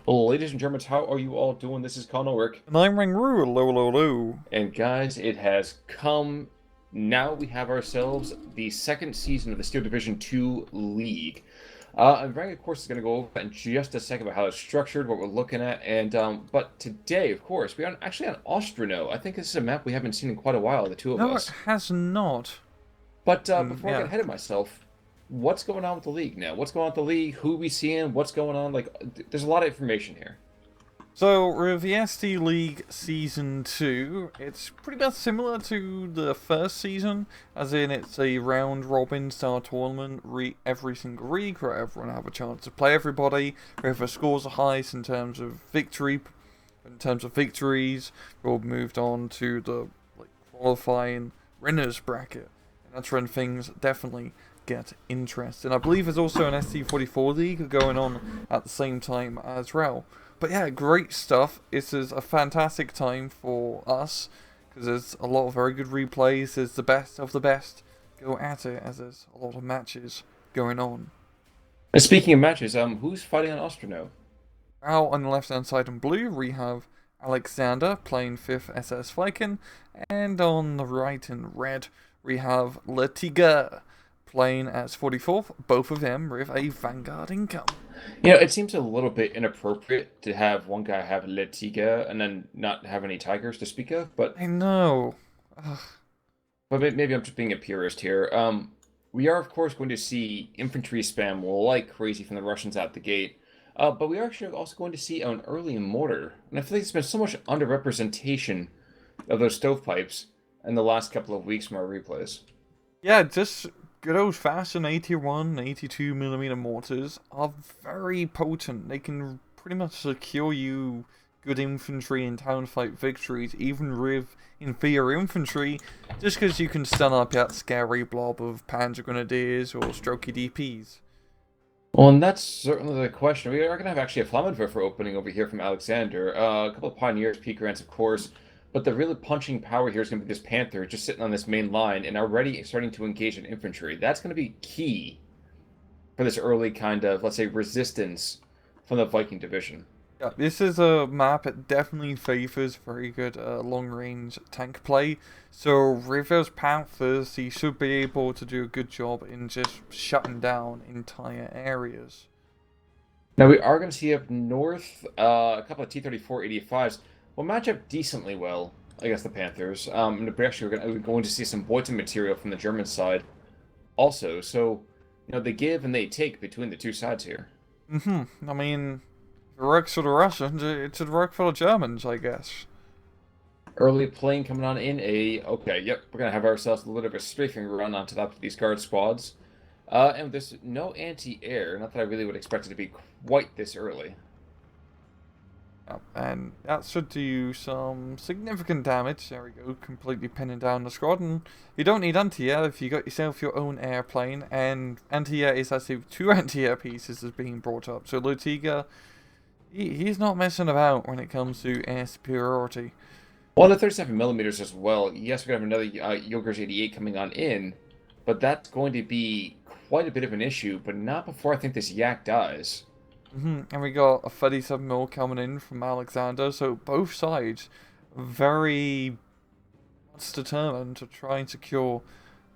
Well, ladies and Germans, how are you all doing? This is Connor. And I'm Rawr, low, low, low. And guys, it has come. Now we have ourselves the second season of the Steel Division 2 League. And Rang, of course, is going to go over in just a second about how it's structured, what we're looking at, and but today, of course, we are actually on Ostrono. I think this is a map we haven't seen in quite a while, the two of No, it us. has not. But before I get Yeah. ahead of myself, what's going on with the league now? What's going on with the league? Who we seeing? What's going on? Like, there's a lot of information here. So, with the SD League Season 2, it's pretty much similar to the first season, as in it's a round-robin style tournament every single week, where everyone have a chance to play everybody, whoever scores the highest in terms of victories, we'll moved on to the qualifying winners bracket. And that's when things definitely get interesting. I believe there's also an SC44 league going on at the same time as well. But yeah, great stuff. This is a fantastic time for us because there's a lot of very good replays. There's the best of the best go at it as there's a lot of matches going on. And speaking of matches, who's fighting on Ostrono? Now on the left hand side in blue we have Alexander playing 5th SS Viking, and on the right in red we have Letiga playing as 44th, both of them with a Vanguard income. You know, it seems a little bit inappropriate to have one guy have Letiga and then not have any tigers to speak of, but I know. Ugh. maybe I'm just being a purist here. We are of course going to see infantry spam like crazy from the Russians out the gate, but we are actually also going to see an early mortar, and I feel like there's been so much underrepresentation of those stovepipes in the last couple of weeks from our replays. Yeah, just good old fashioned 81, 82mm mortars are very potent. They can pretty much secure you good infantry and town fight victories, even with inferior infantry, just because you can stun up that scary blob of Panzer Grenadiers or Strokey DPs. Well, and that's certainly the question. We are going to have actually a Flammenwerfer opening over here from Alexander. A couple of Pioneers, Peak Grants, of course. But the really punching power here is going to be this Panther just sitting on this main line and already starting to engage in infantry. That's going to be key for this early kind of, let's say, resistance from the Viking division. Yeah, this is a map that definitely favors very good long-range tank play. So with those Panthers, he should be able to do a good job in just shutting down entire areas. Now, we are going to see up north a couple of T-34-85s will match up decently well against the Panthers. And we actually we're going to see some Beuthen material from the German side also. So, you know, they give and they take between the two sides here. I mean, if it works for the Russians, it should work for the Germans, I guess. Early plane coming on in a... Okay, yep, we're going to have ourselves a little bit of a strafing run on top of these guard squads. And there's no anti-air. Not that I really would expect it to be quite this early. And that should do some significant damage. There we go, completely pinning down the squad. And you don't need anti-air if you got yourself your own airplane. And anti-air is actually 2 anti-air pieces is being brought up. So Lutiga, he's not messing about when it comes to air superiority. Well, the 37 millimeters as well. Yes, we're going to have another Yogers 88 coming on in. But that's going to be quite a bit of an issue. But not before I think this Yak dies. And we got a 37mm coming in from Alexander, so both sides very much determined to try and secure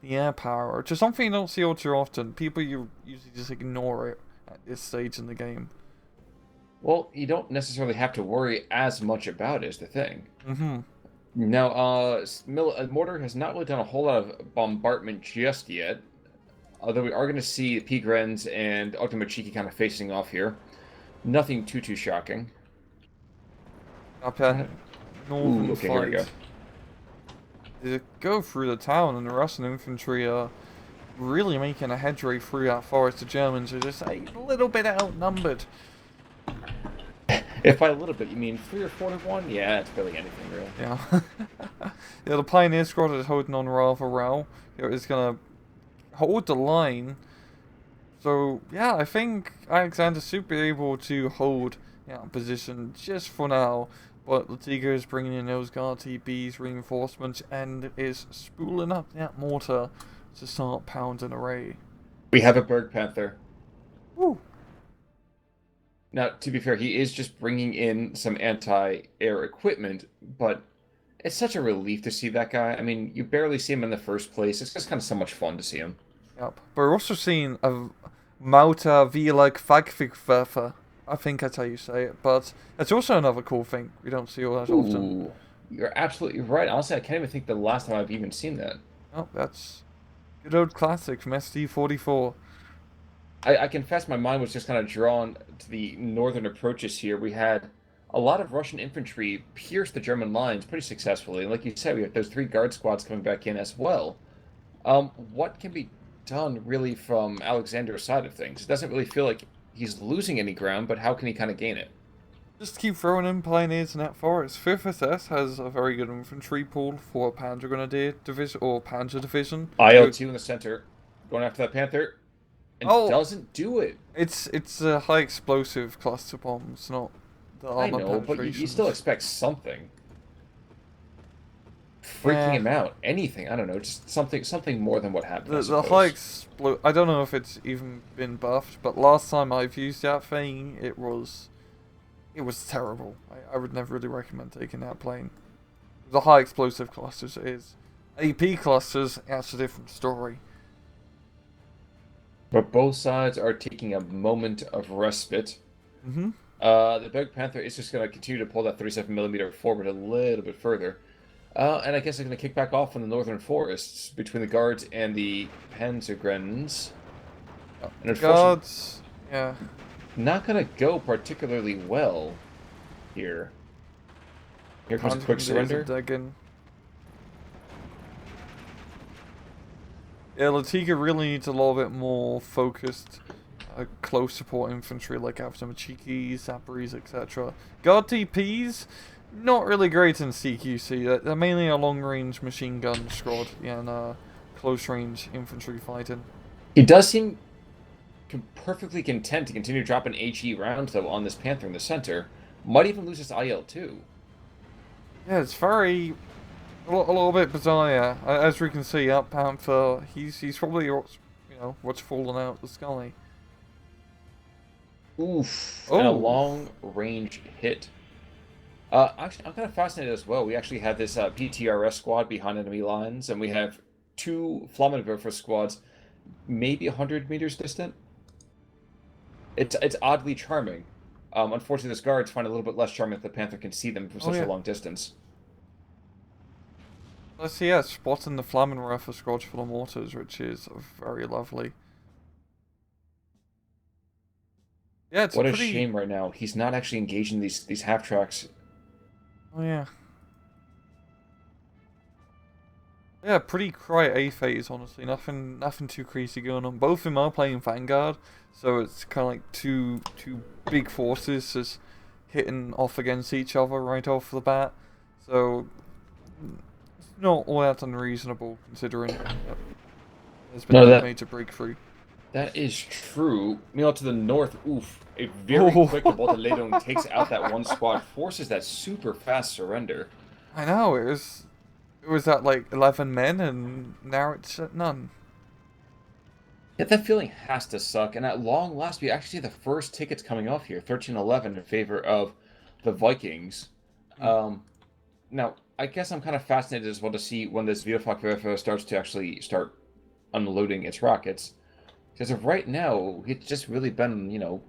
the air power, which is something you don't see all too often. People usually just ignore it at this stage in the game. Well, you don't necessarily have to worry as much about it, is the thing. Now, Mortar has not really done a whole lot of bombardment just yet. Although we are going to see Pigrens and Otomochiki kind of facing off here. Nothing too shocking. Up at northern Okay, here we go. They go through the town, and the Russian infantry are really making a headway through that forest. The Germans are just a little bit outnumbered. If by a little bit you mean 3 or 4 to 1, yeah, it's barely anything, really. Yeah. Yeah, the Pioneer squad is holding on rather well. It's gonna hold the line. So yeah, I think Alexander should be able to hold position just for now. But Latiga is bringing in those guard TPs, reinforcements, and is spooling up that mortar to start pounding away. We have a Berg Panther. Woo! Now, to be fair, he is just bringing in some anti-air equipment, but it's such a relief to see that guy. I mean, you barely see him in the first place. It's just kind of so much fun to see him. Yep. But we're also seeing a Mauta Vielek Fagfigwerfer. I think that's how you say it. But it's also another cool thing we don't see all that often. Ooh, you're absolutely right. Honestly, I can't even think the last time I've even seen that. Oh, that's good old classic from SD44. I confess my mind was just kind of drawn to the northern approaches here. We had a lot of Russian infantry pierce the German lines pretty successfully. And like you said, we have those 3 guard squads coming back in as well. What can be done really from Alexander's side of things? It doesn't really feel like he's losing any ground, but how can he kind of gain it? Just keep throwing in pioneers in that forest. 5th SS has a very good infantry pool for Panzer Grenadier Division or Panzer Division. IL-2 in the center, going after that Panther, and doesn't do it. It's high explosive cluster bombs, not the armor I know, but you still expect something. Freaking him out, anything. I don't know, just something more than what happened. The high I don't know if it's even been buffed, but last time I've used that thing, it was terrible. I would never really recommend taking that plane. The high explosive clusters is. AP clusters, that's a different story. But both sides are taking a moment of respite. Mm-hmm. The Big Panther is just going to continue to pull that 37mm forward a little bit further. And I guess they're going to kick back off in the northern forests between the guards and the Panzergrenadiers. And Guards, yeah. Not going to go particularly well here. Here comes a quick surrender. Yeah, Latiga really needs a little bit more focused, close support infantry like Avtomachiki, Saparis, etc. Guard TPs, not really great in CQC. They're mainly a long-range machine gun squad and close-range infantry fighting. He does seem perfectly content to continue dropping HE rounds, though, on this Panther in the center. Might even lose his IL-2. Yeah, it's very... A little bit bizarre, yeah. As we can see, up Panther, he's probably what's fallen out of the sky. Oof! And a long-range hit. Actually, I'm kind of fascinated as well. We actually have this PTRS squad behind enemy lines, and we have 2 Flammenwerfer squads, maybe 100 meters distant. It's oddly charming. Unfortunately, those guards find it a little bit less charming if the Panther can see them from such a long distance. Let's see, yeah, spotting the Flammenwerfer squad full of mortars, which is very lovely. Yeah, it's what a shame right now. He's not actually engaging these half-tracks. Oh, yeah. Yeah, pretty quiet A phase, honestly. Nothing too crazy going on. Both of them are playing Vanguard, so it's kind of like two big forces just hitting off against each other right off the bat. So... not all that unreasonable, considering there's been a major breakthrough. That is true. Meanwhile, to the north, oof, a very quick Boltoledon takes out that one squad, forces that super fast surrender. I know, it was at like 11 men, and now it's at none. Yeah, that feeling has to suck, and at long last, we actually see the first tickets coming off here, 13-11 in favor of the Vikings. Now, I guess I'm kind of fascinated as well to see when this Wiederfachwerfer starts to start unloading its rockets. Because of right now, it's just really been,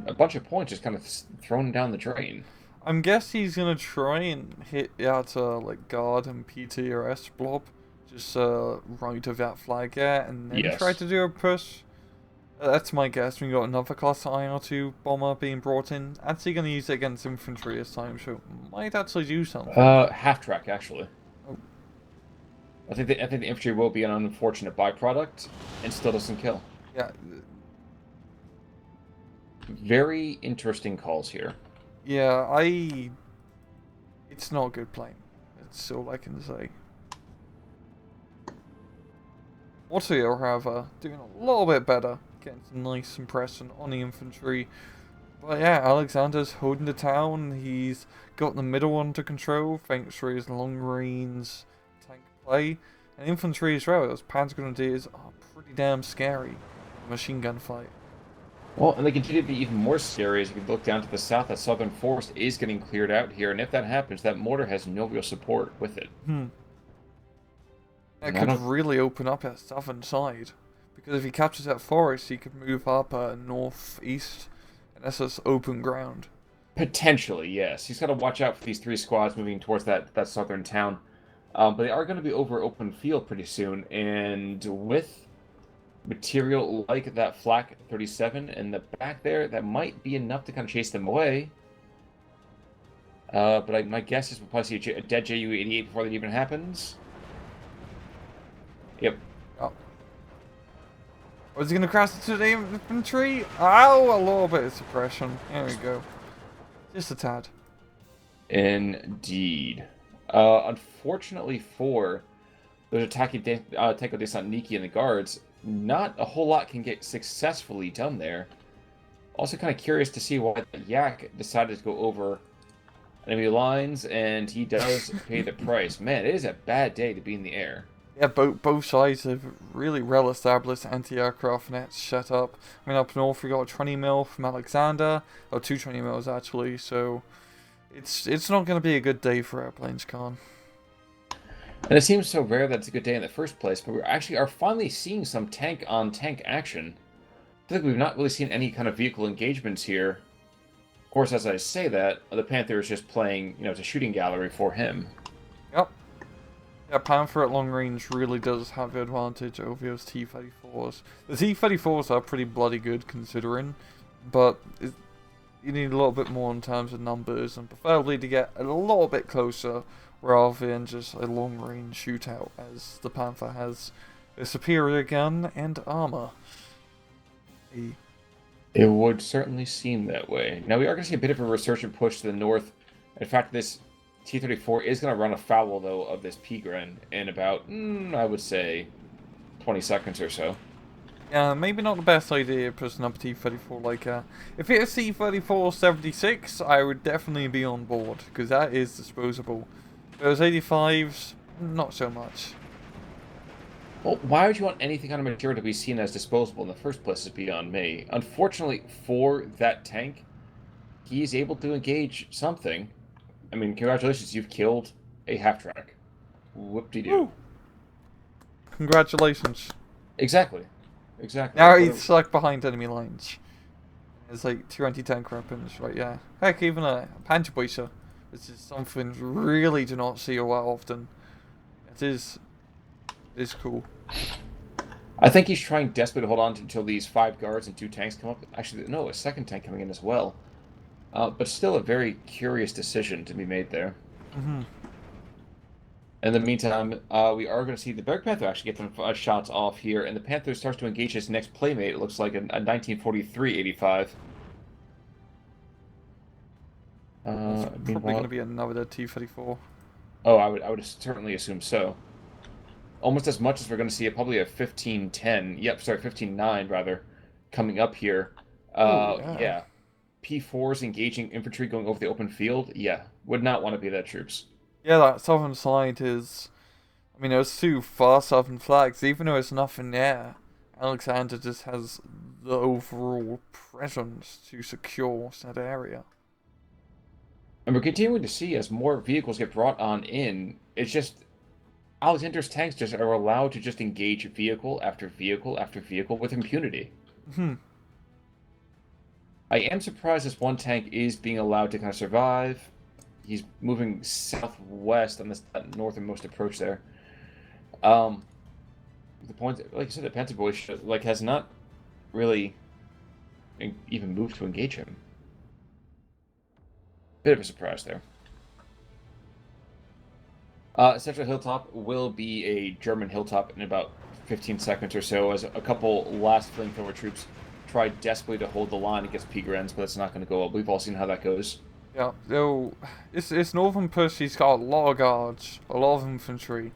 a bunch of points just kind of thrown down the drain. I'm guessing he's going to try and hit out like Guard and PTRS blob. Just right of that flag, yeah, and then try to do a push. That's my guess. We got another class IR-2 bomber being brought in. Actually going to use it against infantry this time, so might actually do something. Half track actually. Oh. I think the infantry will be an unfortunate byproduct, and still doesn't kill. Yeah. Very interesting calls here. Yeah, it's not a good plane. That's all I can say. Otto, however, doing a little bit better. Getting some nice impression on the infantry. But yeah, Alexander's holding the town. He's got the middle under control thanks to his long-range tank play. And infantry as well. Those Panzer Grenadiers are pretty damn scary. Machine gun fight. Well, and they continue to be even more scary as you can look down to the south. That southern forest is getting cleared out here, and if that happens, that mortar has no real support with it. Hmm. That And I could don't really open up that southern side. Because if he captures that forest, he could move up northeast, and that's just open ground. Potentially, yes. He's got to watch out for these three squads moving towards that southern town. But they are going to be over open field pretty soon, and with material like that Flak 37 in the back there, that might be enough to kind of chase them away. But my guess is we'll probably see a dead Ju-88 before that even happens. Yep. Oh. Was he going to crash into the infantry? Oh, a little bit of suppression. There we go. Just a tad. Indeed. Unfortunately for those attacking Tanko Desantniki and the guards, not a whole lot can get successfully done there. Also kind of curious to see why the Yak decided to go over enemy lines, and he does pay the price. Man, it is a bad day to be in the air. Yeah, both sides have really well-established anti-aircraft nets set up. I mean, up north we got a 20 mil from Alexander, or 220 mils actually, so it's not going to be a good day for airplanes, Khan. And it seems so rare that it's a good day in the first place, but we actually are finally seeing some tank-on-tank action. I think we've not really seen any kind of vehicle engagements here. Of course, as I say that, the Panther is just playing, it's a shooting gallery for him. Yep. Yeah, Panther at long range really does have the advantage over those T-34s. The T-34s are pretty bloody good considering, but you need a little bit more in terms of numbers, and preferably to get a little bit closer rather than just a long range shootout, as the Panther has a superior gun and armor. It would certainly seem that way. Now, we are going to see a bit of a resurgent push to the north. In fact, this T-34 is going to run afoul, though, of this Pigren in about, I would say, 20 seconds or so. Yeah, maybe not the best idea pushing up a T-34 like that. If it was T-34-76, I would definitely be on board, because that is disposable. Those 85s, not so much. Well, why would you want anything on a material to be seen as disposable in the first place is beyond me. Unfortunately for that tank, he's able to engage something. I mean, congratulations, you've killed a half-track. Whoop-de-doo. Congratulations. Exactly. Exactly. Now he's stuck behind enemy lines. There's like 2 anti-tank weapons, right? Yeah. Heck, even a Panzerbeater. This is something we really do not see a lot often. It is cool. I think he's trying desperately to hold on until these 5 guards and 2 tanks come up. Actually, no, a second tank coming in as well. But still a very curious decision to be made there. Mm-hmm. In the meantime, we are going to see the Berg Panther actually get some shots off here, and the Panther starts to engage his next playmate. It looks like a 1943-85. It's probably going to be another T-34. Oh, I would certainly assume so. Almost as much as we're going to see probably a 15-10. Yep, sorry, 15-9 rather, coming up here. Yeah. P4s engaging infantry going over the open field. Yeah, would not want to be that, troops. Yeah, that southern side is... I mean, those 2 far southern flags, even though it's nothing there, Alexander just has the overall presence to secure that area. And we're continuing to see as more vehicles get brought on in, it's just... Alexander's tanks just are allowed to just engage vehicle after vehicle after vehicle with impunity. I am surprised this one tank is being allowed to kind of survive. He's moving southwest on that northernmost approach there. The point, like I said, the Panther boy has not really even moved to engage him. Bit of a surprise there. Central Hilltop will be a German hilltop in about 15 seconds or so, as a couple last flamethrower troops try desperately to hold the line against Pigrens, but it's not going to go well. We've all seen how that goes. Yeah, it's northern push. He's got a lot of guards, a lot of infantry.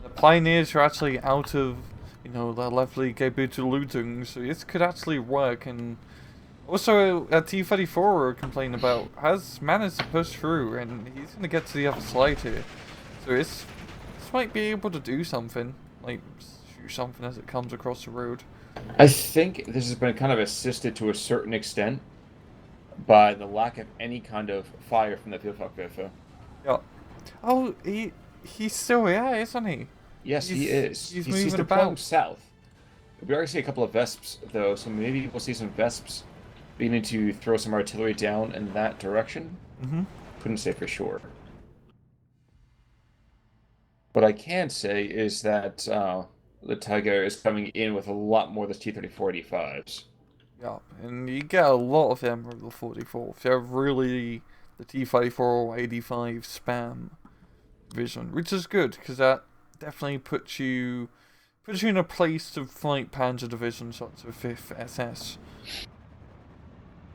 The pioneers are actually out of, the leftly Gebiete, so this could actually work. And also, T-34 we're complaining about has managed to push through, and he's going to get to the other side here. So this might be able to do something, like shoot something as it comes across the road. I think this has been kind of assisted to a certain extent by the lack of any kind of fire from the Vielfachwerfer. Yeah. Oh, he's still here, isn't he? Yes, he is. He's He's moving deploying about. south. We already see a couple of Vesps, though, so maybe we'll see some Vesps beginning to throw some artillery down in that direction. Mm-hmm. Couldn't say for sure. What I can say is that the Tiger is coming in with a lot more of the T-34-85s. Yeah, and you get a lot of them with the 44th. They're really the T-34 85 spam vision, which is good because that definitely puts you in a place to fight Panzer divisions such as 5th SS.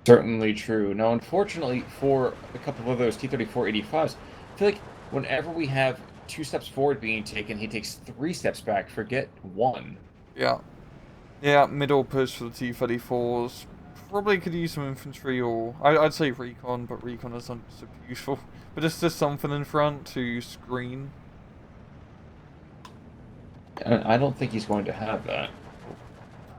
Certainly true. Now, unfortunately, for a couple of those T-34-85s, I feel like whenever we have 2 steps forward being taken, he takes 3 steps back. Forget one. Yeah, yeah, middle push for the T-34s. Probably could use some infantry or I'd say recon, but recon isn't super useful. But it's just something in front to screen. And I don't think he's going to have that.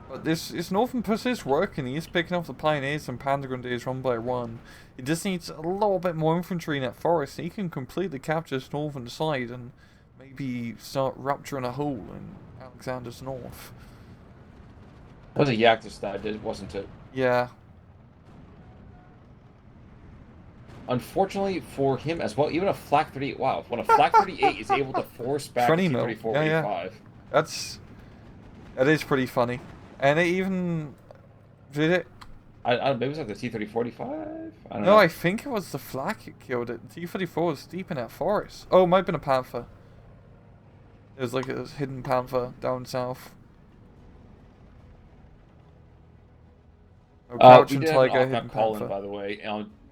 But this northern push is working. He's picking off the pioneers and Panda Grenadiers one by one. He just needs a little bit more infantry in that forest. He can completely capture his northern side and maybe start rupturing a hole in Alexander's north. That was a Yaktus that did, wasn't it? Yeah. Unfortunately for him as well, even a Flak 38, wow, when a Flak 38 is able to force back a Funny mill. T-34-85. That is pretty funny. And it even did it. Maybe it was like the T-34-85? I don't No, know. I think it was the flak that killed it. The T-34 was deep in that forest. Oh, it might have been a panther. It was like a hidden panther down south. Oh, We crouching did have an tiger, hidden off-map call-in, panther. by the way,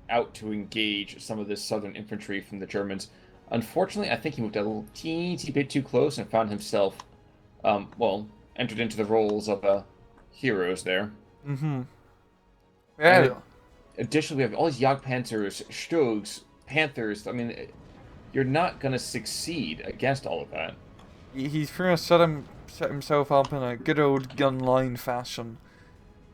out to engage some of this southern infantry from the Germans. Unfortunately, I think he moved a little teensy bit too close and found himself, well, entered into the roles of heroes there. Mm-hmm. And Yeah. additionally, we have all these Jagdpanzers, Stugs, Panthers. I mean, you're not going to succeed against all of that. He's pretty much set himself up in a good old gun line fashion.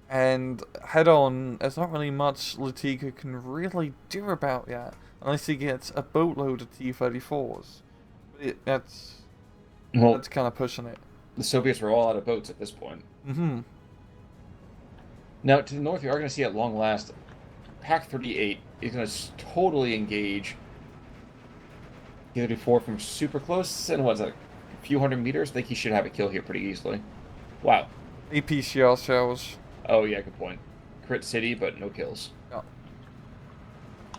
And head on, there's not really much Latiga can really do about that. Unless he gets a boatload of T-34s. That's Well, kind of pushing it. the Soviets were all out of boats at this point. Mm-hmm. Now, to the north, you are going to see at long last, Pack 38 is going to totally engage T-34 from super close, and what's that, a few hundred meters? I think he should have a kill here pretty easily. Wow. APCR shells. Oh, yeah, good point. Crit City, but no kills. Yeah.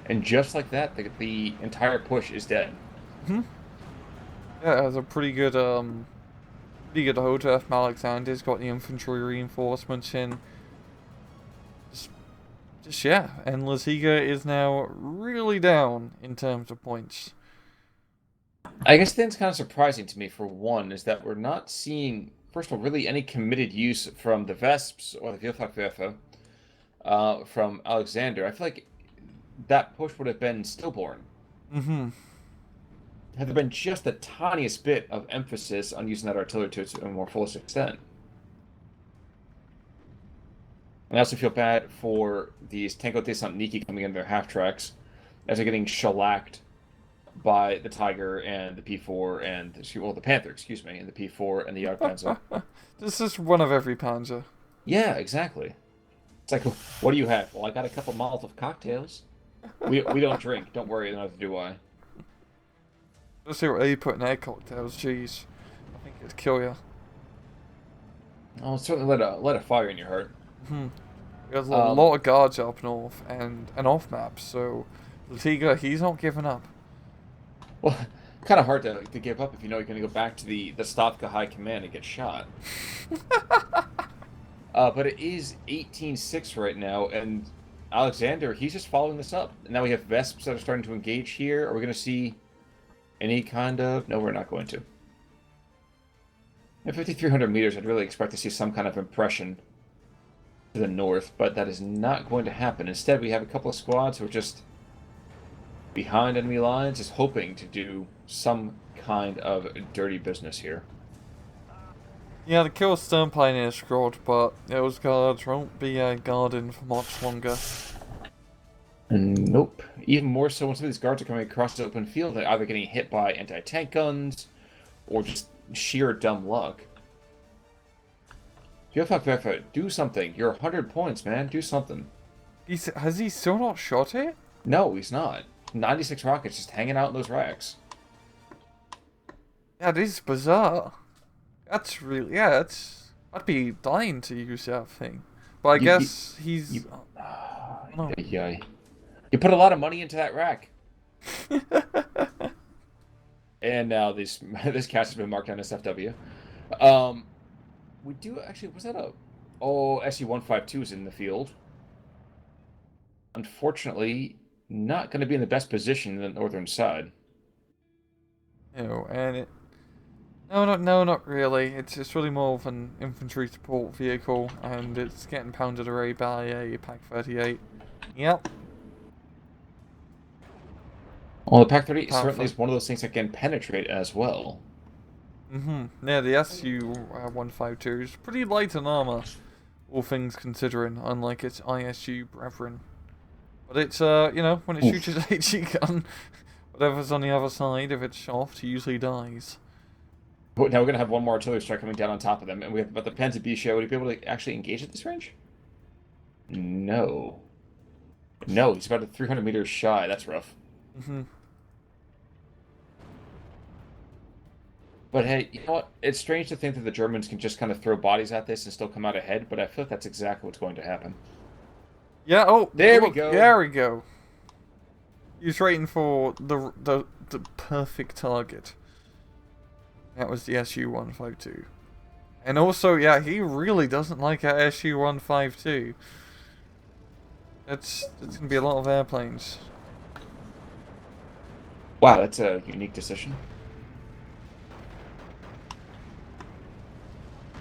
And just like that, the entire push is dead. Hmm. Yeah, it has a pretty good Hotef. Alexander's got the infantry reinforcements in. Just yeah, and Laziga is now really down in terms of points. I guess the thing's kind of surprising to me, for one, is that we're not seeing, first of all, really any committed use from the Vesps or the Vielfachwerfer from Alexander. I feel like that push would have been stillborn. Mm-hmm. Had there been just the tiniest bit of emphasis on using that artillery to its more fullest extent. And I also feel bad for these Tanko Desantniki coming in their half tracks as they're getting shellacked by the Tiger and the P4 and the Panther, excuse me, and the P4 and the Jagdpanzer. This is one of every Panzer. Yeah, exactly. It's like, what do you have? Well, I got a couple Molotov cocktails. We don't drink. Don't worry, neither do I. Let's see what they put in their cocktails. Jeez, I think it'd kill you. I'll certainly let a fire in your heart. Hmm. There's a lot of guards up north and off maps, so Latiga, he's not giving up. Well, kind of hard to give up if you know you're going to go back to the Stavka High Command and get shot. But it is 18-6 right now, and Alexander, he's just following this up. And now we have Vesps that are starting to engage here. Are we going to see any kind of... No, we're not going to. At 5,300 meters, I'd really expect to see some kind of impression to the north, but that is not going to happen. Instead, we have a couple of squads who are just behind enemy lines, just hoping to do some kind of dirty business here. Yeah, the kill Stern Pioneer squad, but those guards won't be guarding for much longer. Nope. Even more so when some of these guards are coming across the open field, they're either getting hit by anti-tank guns or just sheer dumb luck. Geofuck, do something. You're 100 points, man. Do something. Has he still not shot it? No, he's not. 96 rockets just hanging out in those racks. Yeah, this is bizarre. That's really, yeah, that's, I'd be dying to use that thing. But I guess he's... Oh. Yeah. You put a lot of money into that rack. And now this cast has been marked on SFW. We do actually, was that a... Oh, SU-152 is in the field. Unfortunately, not going to be in the best position in the northern side. No, and it... No, not really. It's really more of an infantry support vehicle, and it's getting pounded away by a Pak-38. Yep. Well, the Pak-38 certainly is one of those things that can penetrate as well. Yeah, the SU-152 is pretty light on armor, all things considering, unlike its ISU brethren. But it's, you know, when it shoots its HE gun, whatever's on the other side, if it's soft, usually dies. Now we're going to have one more artillery strike coming down on top of them, and we have about the Panzer B show. Would he be able to actually engage at this range? No. No, he's about 300 meters shy. That's rough. But hey, you know what? It's strange to think that the Germans can just kind of throw bodies at this and still come out ahead, but I feel like that's exactly what's going to happen. Yeah, oh, there we go. There we go. He's waiting for the perfect target. That was the SU-152. And also, yeah, he really doesn't like our SU-152. It's going to be a lot of airplanes. Wow, that's a unique decision.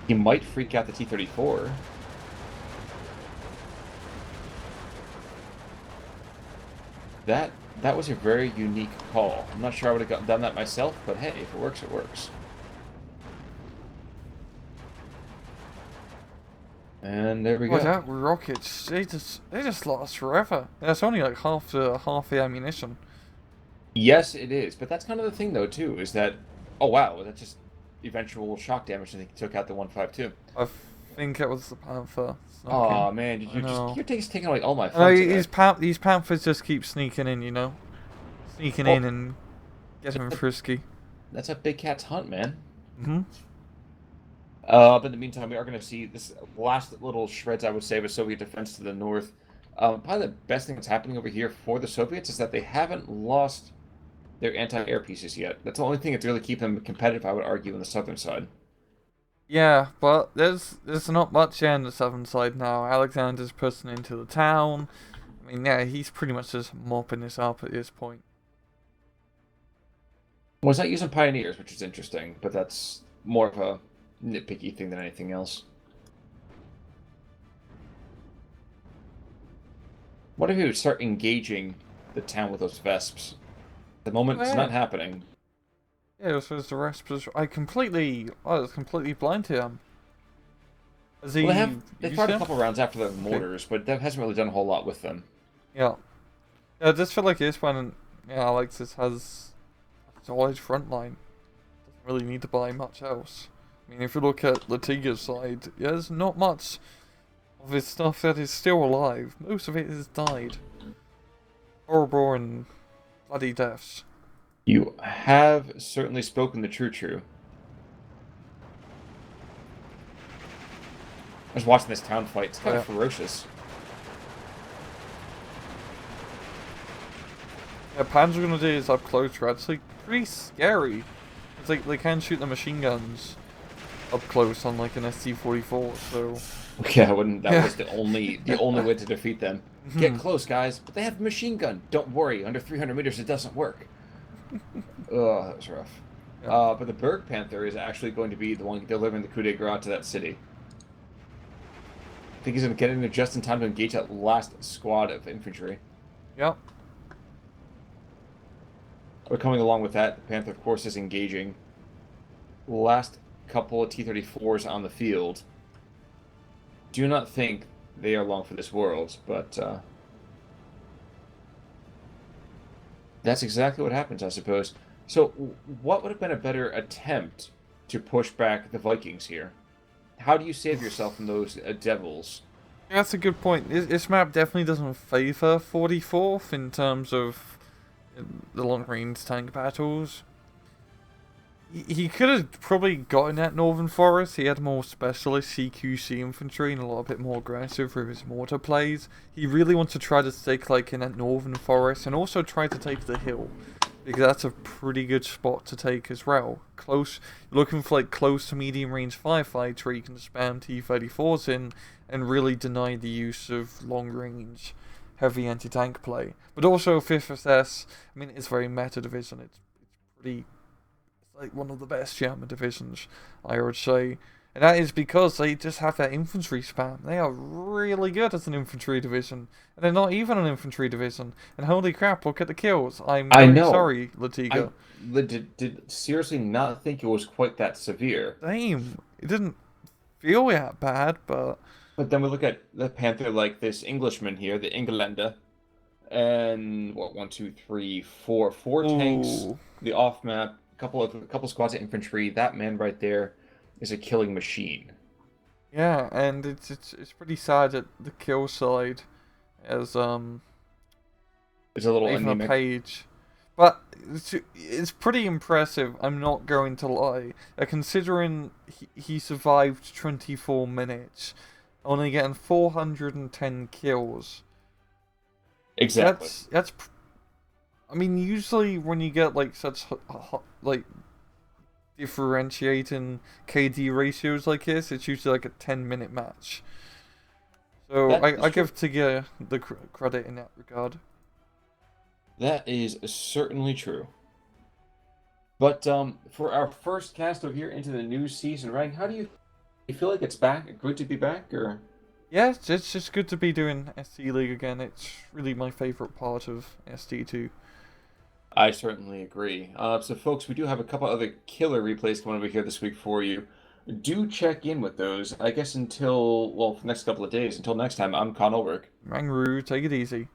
He might freak out the T-34. That was a very unique call. I'm not sure I would have done that myself, but hey, if it works, it works. And there we go. That rockets, they just last forever. That's only like half the ammunition. Yes, it is, but that's kind of the thing though too, is that oh wow, that's just eventual shock damage. I think he took out the 152. I think it was the Panther. Oh man, you're taking away all my fun. These Panthers just keep sneaking in, you know, in and getting frisky. That's a big cat's hunt, man. But in the meantime, we are going to see this last little shreds, I would say, of Soviet defense to the north. Probably the best thing that's happening over here for the Soviets is that they haven't lost their anti-air pieces yet. That's the only thing that's really keeping them competitive, I would argue, on the southern side. Yeah, but there's not much on the southern side now. Alexander's pushing into the town. I mean, yeah, he's pretty much just mopping this up at this point. Well, he's not using Pioneers, which is interesting, but that's more of a nitpicky thing than anything else. What if he would start engaging the town with those Vesps? At the moment, it's not happening. Yeah, so the rest was... I was completely blind to him. They fired a couple rounds after the mortars, but that hasn't really done a whole lot with them. Yeah. Yeah, I just feel like this one, Alexis has a solid front line. Doesn't really need to buy much else. I mean, if you look at Latiga's side, there's not much of his stuff that is still alive. Most of it has died. Horrible and bloody deaths. You have certainly spoken the true. I was watching this town fight. It's kind of ferocious. Yeah, Panzer Grenadiers up close are actually pretty scary. It's like they can shoot the machine guns up close on like an ST-44, so... Yeah, that was the only way to defeat them. Get close, guys, but they have a machine gun. Don't worry, under 300 meters it doesn't work. Oh, that was rough. Yeah. But the Berg Panther is actually going to be the one delivering the coup de grace to that city. I think he's going to get in there just in time to engage that last squad of infantry. Yep. But coming along with that, the Panther, of course, is engaging last couple of T-34s on the field. Do not think they are long for this world, but that's exactly what happens, I suppose. So, what would have been a better attempt to push back the Vikings here? How do you save yourself from those devils? That's a good point. This map definitely doesn't favour 44th in terms of the long-range tank battles. He could have probably gotten that Northern Forest. He had more specialist CQC infantry and a lot bit more aggressive through his mortar plays. He really wants to try to stick like in that Northern Forest and also try to take the hill, because that's a pretty good spot to take as well. Close, looking for like close to medium range firefights where you can spam T-34s in and really deny the use of long range heavy anti-tank play. But also 5th SS, I mean, it's very meta division. It's pretty, it's like one of the best German divisions, I would say. And that is because they just have that infantry spam. They are really good as an infantry division. And they're not even an infantry division. And holy crap, look at the kills. I'm I very know. sorry, Latiga. I did seriously not think it was quite that severe. Same. It didn't feel that bad, but... But then we look at the Panther like this Englishman here, the Englander, and what, 1, 2, 3, 4, 4 tanks, Ooh. the off map, a couple squads of infantry. That man right there is a killing machine. Yeah, and it's pretty sad that the kill side as It's a little even a anemic. page. But it's pretty impressive, I'm not going to lie. Considering he survived 24 minutes, only getting 410 kills. Exactly. I mean, usually when you get like such like differentiating KD ratios like this, it's usually like a 10-minute match. So I give Tigger the credit in that regard. That is certainly true. But for our first cast over here into the new season, Ryan, how do you feel like it's back? Good to be back, or? Yeah, it's just good to be doing ST League again. It's really my favorite part of ST2. I certainly agree. So, folks, we do have a couple other killer replays coming over here this week for you. Do check in with those. I guess until, well, for the next couple of days. Until next time, I'm Con Ulrich. Rangru, take it easy.